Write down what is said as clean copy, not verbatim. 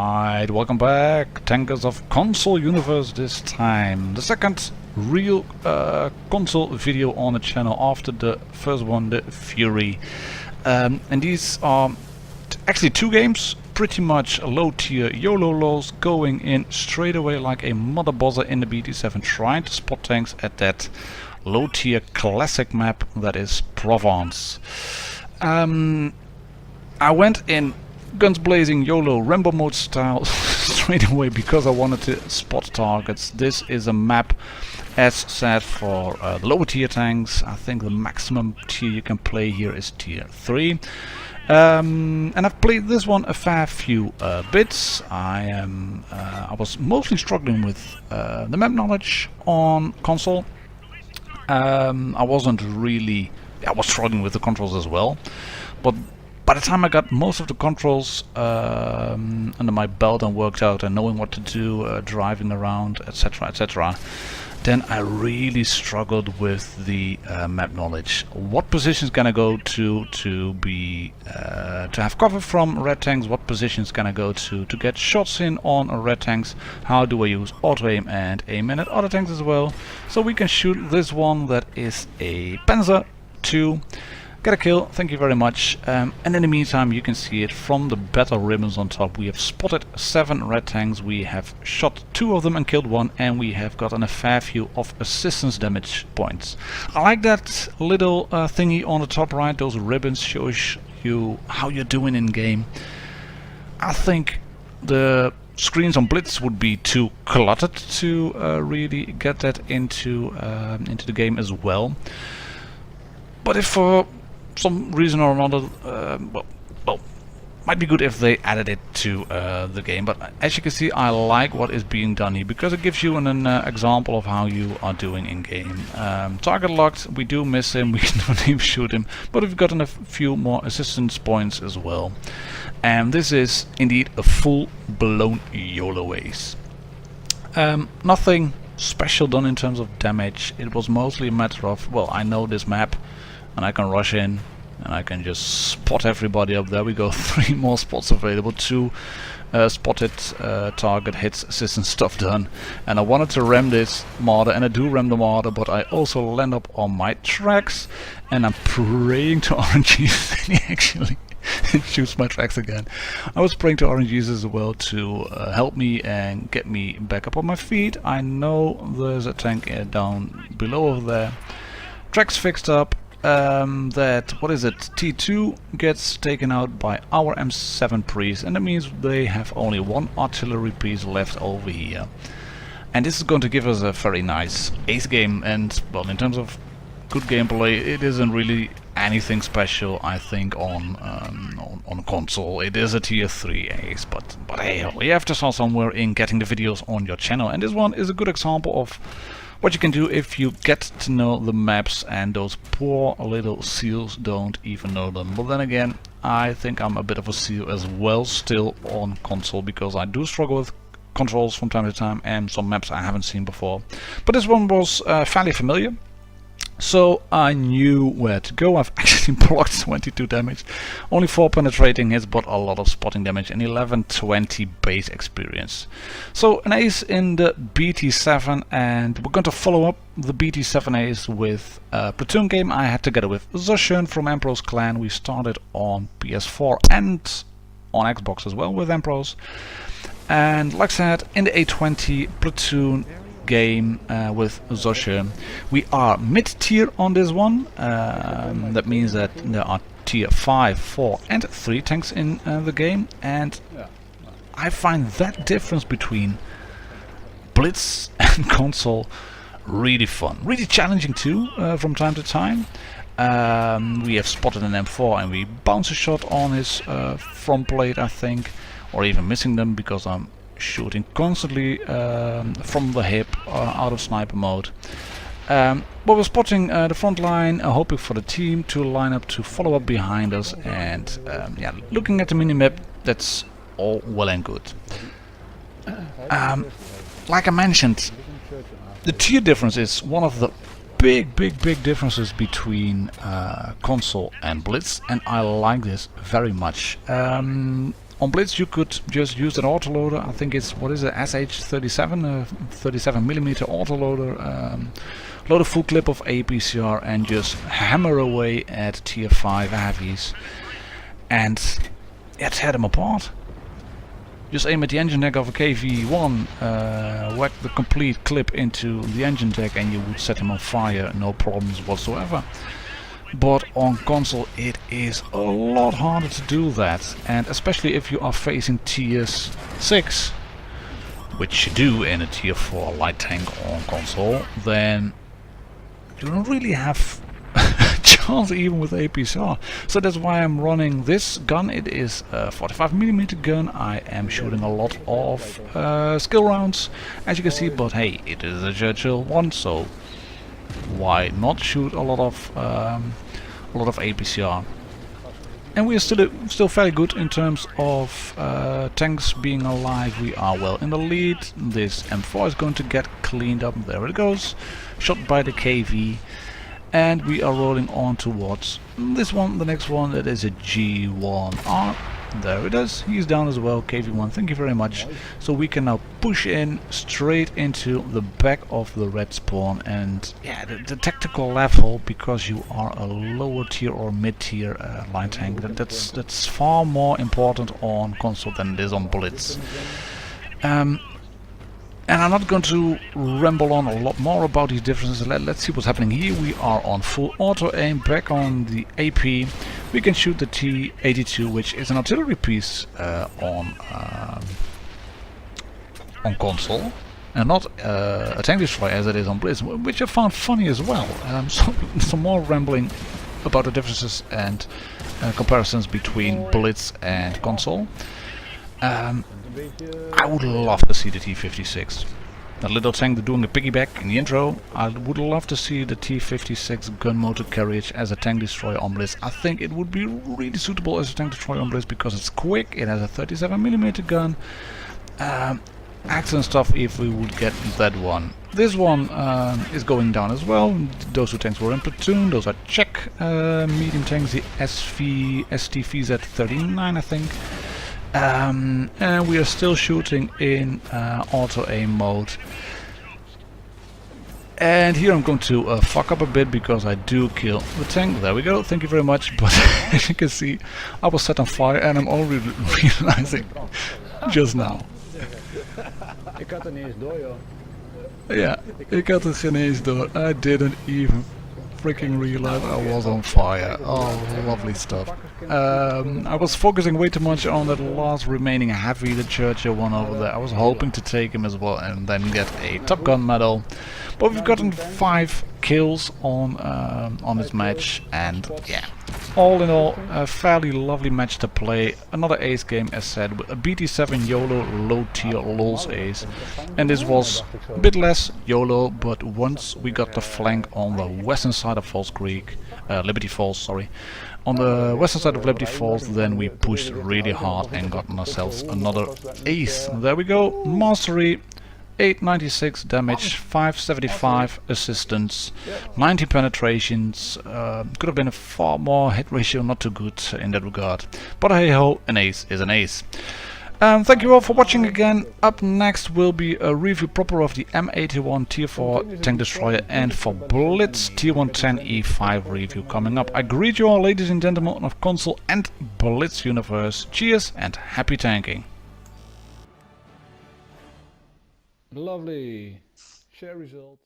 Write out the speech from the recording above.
Alright, welcome back, Tankers of Console Universe this time. The second real console video on the channel after the first one, the Fury. And these are actually two games, pretty much low tier Yolo Lolz, going in straight away like a mother bozzer in the BT-7, trying to spot tanks at that low tier classic map that is Provence. I went in guns blazing Yolo Rambo mode style straight away because I wanted to spot targets. This is a map as said for lower tier tanks. I think the maximum tier you can play here is tier 3. And I've played this one a fair few bits. I was mostly struggling with the map knowledge on console. I was struggling with the controls as well, but by the time I got most of the controls under my belt and worked out and knowing what to do, driving around, etc, etc, then I really struggled with the map knowledge. What positions can I go to have cover from red tanks? What positions can I go to get shots in on red tanks? How do I use auto aim and aim in at other tanks as well? So we can shoot this one that is a Panzer II. Get a kill, thank you very much. And in the meantime you can see it from the battle ribbons on top. We have spotted 7 red tanks, we have shot 2 of them and killed 1, and we have gotten a fair few of assistance damage points. I like that little thingy on the top right, those ribbons shows you how you're doing in game. I think the screens on Blitz would be too cluttered to really get that into the game as well. But if for some reason or another, well, might be good if they added it to the game. But as you can see, I like what is being done here because it gives you an example of how you are doing in game. Target locked, we do miss him, we don't even shoot him, but we've gotten a few more assistance points as well. And this is indeed a full-blown Yolo ace. Nothing special done in terms of damage. It was mostly a matter of, well, I know this map and I can rush in and I can just spot everybody up there. We go 3 more spots available, 2 spotted target hits, assistance stuff done. And I wanted to ram this martyr, and I do ram the martyr, but I also land up on my tracks and I'm praying to RNGs that he actually shoots my tracks again. I was praying to RNGs as well to help me and get me back up on my feet. I know there's a tank down below over there. Tracks fixed up. That, what is it, T2 gets taken out by our M7 priest, and that means they have only 1 artillery piece left over here. And this is going to give us a very nice ace game, and well, in terms of good gameplay, it isn't really anything special, I think, on console. It is a tier 3 ace, but hey, you have to start somewhere in getting the videos on your channel, and this one is a good example of what you can do if you get to know the maps and those poor little seals don't even know them. But then again, I think I'm a bit of a seal as well still on console, because I do struggle with controls from time to time and some maps I haven't seen before. But this one was fairly familiar, so I knew where to go. I've actually blocked 22 damage, only 4 penetrating hits, but a lot of spotting damage and 1120 base experience. So an ace in the BT-7, and we're going to follow up the BT-7 ace with a platoon game I had together with Zushun from Emperor's Clan. We started on PS4 and on Xbox as well with Emperors. And like I said, in the A-20 platoon game with Zoshe. We are mid-tier on this one. That means that there are tier 5, 4 and 3 tanks in the game, and I find that difference between Blitz and console really fun, really challenging too from time to time. We have spotted an M4 and we bounce a shot on his front plate, I think, or even missing them because I'm shooting constantly from the hip out of sniper mode. But we're spotting the front line, hoping for the team to line up to follow up behind us, and yeah, looking at the minimap, that's all well and good. Like I mentioned, the tier difference is one of the big differences between console and Blitz, and I like this very much. On Blitz you could just use an autoloader. I think it's, what is it, SH37, 37mm autoloader. Load a full clip of APCR and just hammer away at tier 5 heavies and tear them apart. Just aim at the engine deck of a KV-1, whack the complete clip into the engine deck and you would set him on fire, no problems whatsoever. But on console it is a lot harder to do that, and especially if you are facing tiers 6, which you do in a tier 4 light tank on console, then you don't really have a chance even with APCR. So that's why I'm running this gun. It is a 45mm gun. I am shooting a lot of skill rounds, as you can see, but hey, it is a Churchill one, so why not shoot a lot of APCR? And we are still fairly good in terms of tanks being alive. We are well in the lead. This M4 is going to get cleaned up. There it goes, shot by the KV, and we are rolling on towards this one, the next one. That is a G1R. There it is, he's down as well, KV1, thank you very much. So we can now push in straight into the back of the red spawn, and yeah, the tactical level, because you are a lower tier or mid-tier line tank, that's far more important on console than it is on Blitz. And I'm not going to ramble on a lot more about these differences. Let's see what's happening here. We are on full auto aim, back on the AP. We can shoot the T-82, which is an artillery piece on console, and not a tank destroyer as it is on Blitz, which I found funny as well. So some more rambling about the differences and comparisons between Blitz and console. I would love to see the T-56. That little tank doing a piggyback in the intro. I would love to see the T-56 gun motor carriage as a tank destroyer on Blitz. I think it would be really suitable as a tank destroyer on Blitz because it's quick, it has a 37mm gun. Excellent stuff if we would get that one. This one is going down as well. Those two tanks were in platoon. Those are Czech medium tanks, the STVZ-39 I think. And we are still shooting in auto aim mode. And here I'm going to fuck up a bit because I do kill the tank. There we go, thank you very much. But as you can see, I was set on fire and I'm already realizing just now. Yeah, ik had het geen eens door. I didn't even freaking realize I was on fire. Oh, lovely stuff. I was focusing way too much on that last remaining heavy, the Churchill one over there. I was hoping to take him as well and then get a Top Gun medal. But we've gotten 5 kills on this match, and yeah, all in all, a fairly lovely match to play. Another ace game, as said, with a BT-7 Yolo low tier Lolz ace. And this was a bit less Yolo, but once we got the flank on the western side of Liberty Falls, sorry. On the western side of Liberty Falls, then we pushed really hard and gotten ourselves another ace. There we go, mastery. 896 damage, 575 assistance, 90 penetrations. Could have been a far more hit ratio, not too good in that regard. But hey ho, an ace is an ace. Thank you all for watching again. Up next will be a review proper of the M81 Tier 4 Tank Destroyer, and for Blitz Tier 110 E5 review coming up. I greet you all, ladies and gentlemen of console and Blitz universe. Cheers and happy tanking. Lovely. Share result.